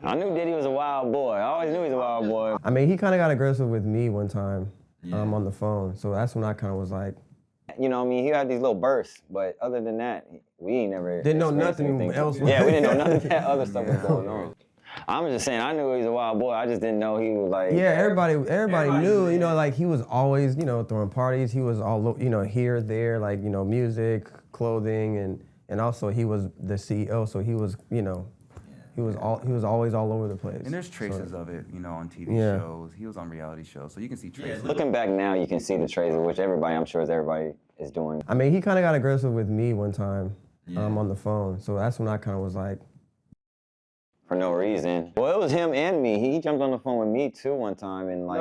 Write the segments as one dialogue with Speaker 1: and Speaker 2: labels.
Speaker 1: I knew Diddy was a wild boy. I always knew he was a wild boy.
Speaker 2: I mean, he kind of got aggressive with me one time on the phone. So that's when I kind of was like,
Speaker 1: you know what I mean? He had these little bursts, but other than that, we ain't never
Speaker 2: didn't know nothing else.
Speaker 1: Yeah, we didn't know none of that other stuff was going on. I'm just saying, I knew he was a wild boy. I just didn't know he was like.
Speaker 2: Yeah, everybody knew. You know, like he was always, you know, throwing parties. He was all, you know, here, there, like, you know, music, clothing, and also he was the CEO. So he was, you know, he was always all over the place.
Speaker 3: And there's traces of it, you know, on TV shows. He was on reality shows, so you can see traces.
Speaker 1: Looking back now, you can see the traces, which everybody, I'm sure, everybody is doing.
Speaker 2: I mean, he kind of got aggressive with me one time on the phone. So that's when I kind of was like.
Speaker 1: For no reason. Well, it was him and me. He jumped on the phone with me too one time and like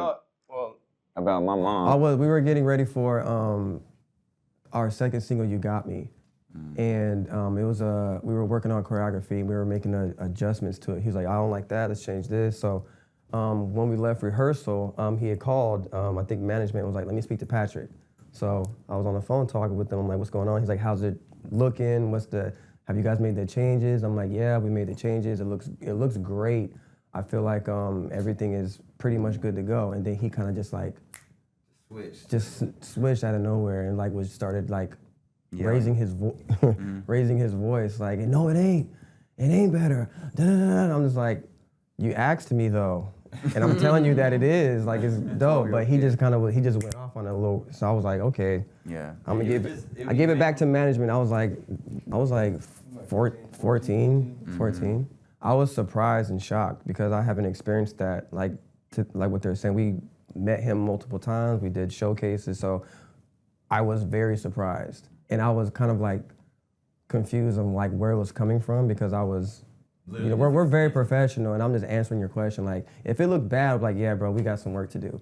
Speaker 1: about my mom.
Speaker 2: We were getting ready for our second single, "You Got Me," and it was we were working on choreography. We were making adjustments to it. He was like, "I don't like that. Let's change this." So when we left rehearsal, he had called. I think management was like, "Let me speak to Patrick." So I was on the phone talking with them. I'm like, "What's going on?" He's like, "How's it looking? Have you guys made the changes?" I'm like, "Yeah, we made the changes. It looks great. I feel like everything is pretty much good to go." And then he kind of just like switched out of nowhere and like started like raising his voice like, "No, it ain't better." Da-da-da-da. I'm just like, "You asked me though, and I'm telling you that it is like it's dope." But he just went off on a little. So I was like, okay, I'm gonna give it. I gave it back to management. I was like 14. I was surprised and shocked because I haven't experienced that. Like what they're saying, we met him multiple times. We did showcases, so I was very surprised, and I was kind of like confused on like where it was coming from because I was. You know, we're very professional, and I'm just answering your question. Like, if it looked bad, I'm like, yeah, bro, we got some work to do.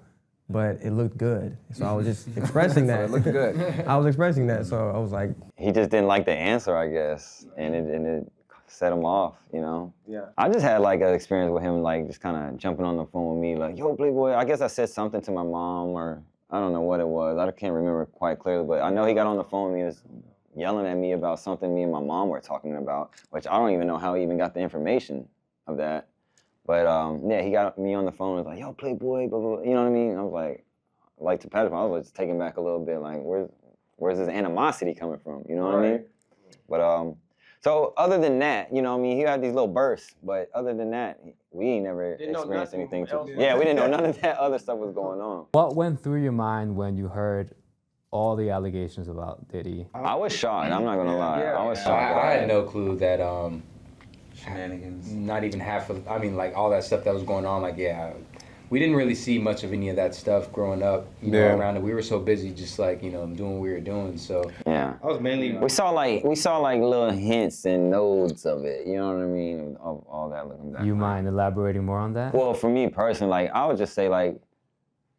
Speaker 2: But it looked good, so I was just expressing that.
Speaker 3: It looked good.
Speaker 2: I was expressing that, so I was like.
Speaker 1: He just didn't like the answer, I guess, and it set him off, you know?
Speaker 2: Yeah.
Speaker 1: I just had like an experience with him, like just kind of jumping on the phone with me, like, "Yo, Playboy," I guess I said something to my mom, or I don't know what it was. I can't remember quite clearly, but I know he got on the phone with me, was yelling at me about something me and my mom were talking about, which I don't even know how he even got the information of that. But yeah, he got me on the phone and was like, "Yo, Playboy," blah, blah, blah. You know what I mean? I was like to Patrick, I was just taken back a little bit, like, where's this animosity coming from? You know what I mean? But so other than that, you know what I mean, he had these little bursts, but other than that, we ain't never experienced anything. Yeah, we didn't know none of that other stuff was going on.
Speaker 4: What went through your mind when you heard all the allegations about Diddy?
Speaker 1: I was shocked, I'm not gonna lie. I was shocked.
Speaker 5: I had no clue that
Speaker 3: Shenanigans.
Speaker 5: not even half of, I mean, like all that stuff that was going on, like, we didn't really see much of any of that stuff growing up, you know, around it. We were so busy just like, you know, doing what we were doing, so.
Speaker 1: Yeah.
Speaker 6: I was mainly.
Speaker 1: We saw like little hints and nodes of it, you know what I mean, of all that looking back.
Speaker 4: You mind elaborating more on that?
Speaker 1: Well, for me personally, like, I would just say, like,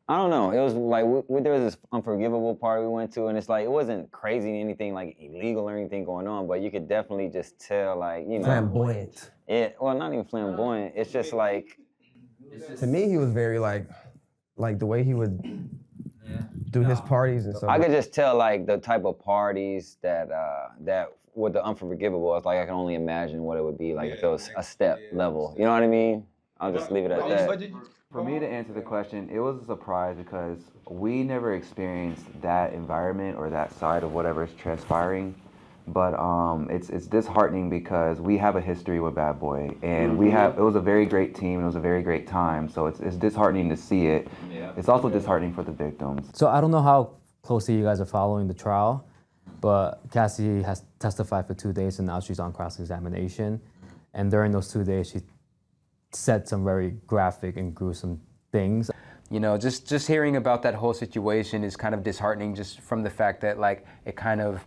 Speaker 1: I don't know, it was like, there was this unforgivable part we went to, and it's like, it wasn't crazy, anything like illegal or anything going on, but you could definitely just tell, like, you know.
Speaker 2: Flamboyant.
Speaker 1: Well, not even flamboyant, it's just like.
Speaker 2: To me, he was very like the way he would do his parties and stuff.
Speaker 1: I could just tell like the type of parties that with the unforgivable, it's like I can only imagine what it would be like if it was a step level. You know what I mean? I'll just leave it at that.
Speaker 3: For me to answer the question, it was a surprise because we never experienced that environment or that side of whatever is transpiring. But it's disheartening because we have a history with Bad Boy, and it was a very great team, and it was a very great time, so it's disheartening to see it. It's also disheartening for the victims.
Speaker 4: So I don't know how closely you guys are following the trial, but Cassie has testified for 2 days and now she's on cross-examination. And during those 2 days, she said some very graphic and gruesome things.
Speaker 5: You know, just hearing about that whole situation is kind of disheartening just from the fact that like it kind of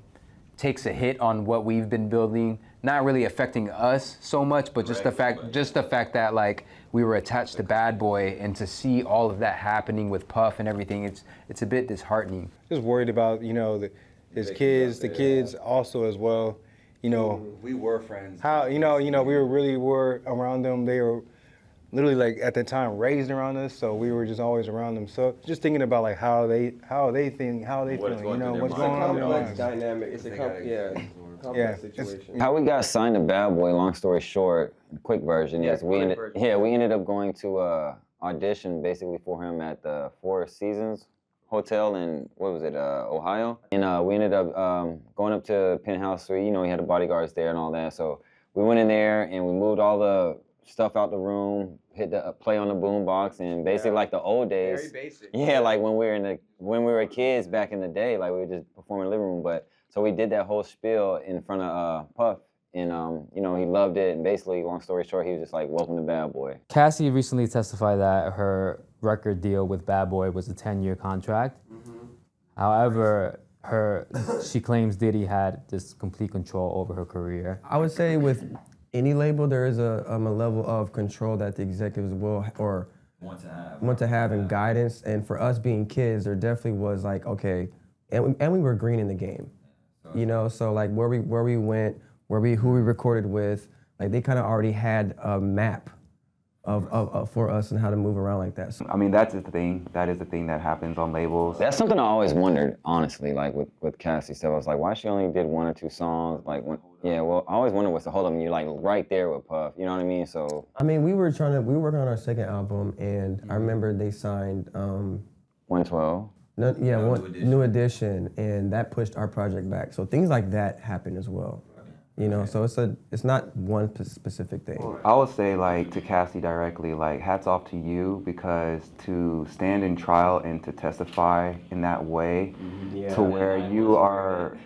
Speaker 5: takes a hit on what we've been building, not really affecting us so much, but just the fact that like we were attached to Bad Boy, and to see all of that happening with Puff and everything, it's a bit disheartening.
Speaker 6: Just worried about, you know, his kids, the kids also as well. You know,
Speaker 3: we were friends.
Speaker 6: How we were around them. They were literally like at the time raised around us, so we were just always around them. So just thinking about like how they feeling, you know, what's going on in their
Speaker 2: Complex
Speaker 6: lives.
Speaker 2: dynamic. It's a complex situation.
Speaker 1: How we got signed to Bad Boy, long story short, quick version is we ended up going to audition basically for him at the Four Seasons Hotel in, what was it, Ohio. And we ended up going up to Penthouse Suite. You know, he had the bodyguards there and all that. So we went in there and we moved all the stuff out the room, hit the play on the boombox, and basically like the old days.
Speaker 7: Very basic.
Speaker 1: Yeah, like when we were kids back in the day, like we would just perform in the living room. But so we did that whole spiel in front of Puff, and you know, he loved it. And basically, long story short, he was just like, "Welcome to Bad Boy."
Speaker 4: Cassie recently testified that her record deal with Bad Boy was a 10-year contract. However, she claims Diddy had this complete control over her career.
Speaker 2: I would say with any label, there is a level of control that the executives will or want to have and guidance. And for us being kids, there definitely was like, okay, and we were green in the game, you know. So like where we went, who we recorded with, like they kind of already had a map of for us and how to move around like that. So,
Speaker 3: I mean, that's the thing. That is the thing that happens on labels.
Speaker 1: That's something I always wondered, honestly, like with Cassie stuff. I was like, why she only did 1 or 2 songs? Like, I always wondered what's the hold up, and you're like right there with Puff, you know what I mean? So
Speaker 2: I mean, we were working on our second album, and I remember they signed
Speaker 1: 112.
Speaker 2: New Edition, and that pushed our project back. So things like that happen as well. You know, so it's not one specific thing.
Speaker 3: I would say, like, to Cassie directly, like, hats off to you, because to stand in trial and to testify in that way, to where you are,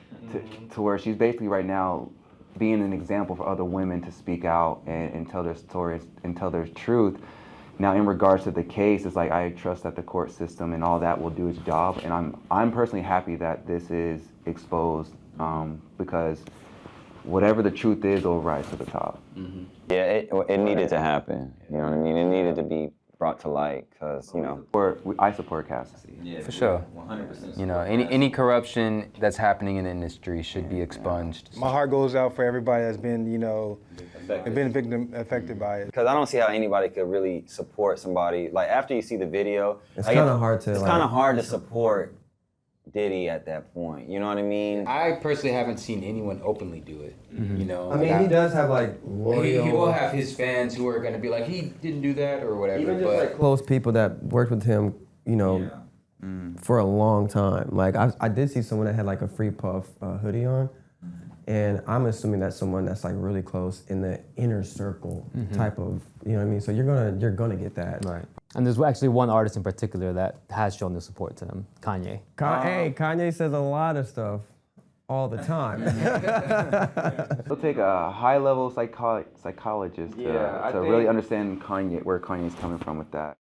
Speaker 3: to where she's basically right now being an example for other women to speak out and tell their stories and tell their truth. Now, in regards to the case, it's like I trust that the court system and all that will do its job, and I'm personally happy that this is exposed, because whatever the truth is, it'll rise to the top.
Speaker 1: Yeah, it needed to happen. You know what I mean? It needed to be brought to light, because, you know.
Speaker 3: I support Cassie.
Speaker 1: Yeah,
Speaker 5: For sure.
Speaker 1: 100%.
Speaker 5: You know, any corruption that's happening in the industry should be expunged.
Speaker 6: My heart goes out for everybody that's been, you know, affected by it.
Speaker 1: Because I don't see how anybody could really support somebody. Like, after you see the video,
Speaker 2: It's
Speaker 1: like,
Speaker 2: kind of hard to.
Speaker 1: It's kind of hard to support Diddy at that point. You know what I mean?
Speaker 7: I personally haven't seen anyone openly do it. You know,
Speaker 2: I mean, he does have like loyal.
Speaker 7: he will have his fans who are going to be like, he didn't do that or whatever.
Speaker 2: Even just
Speaker 7: But
Speaker 2: like close people that worked with him, you know, for a long time. Like I did see someone that had like a Free Puff hoodie on, and I'm assuming that's someone that's like really close in the inner circle type of, you know what I mean? So you're gonna get that.
Speaker 4: Right. And there's actually one artist in particular that has shown the support to him, Kanye.
Speaker 2: Hey, Kanye says a lot of stuff all the time.
Speaker 3: It'll take a high-level psychologist to really understand where Kanye's coming from with that.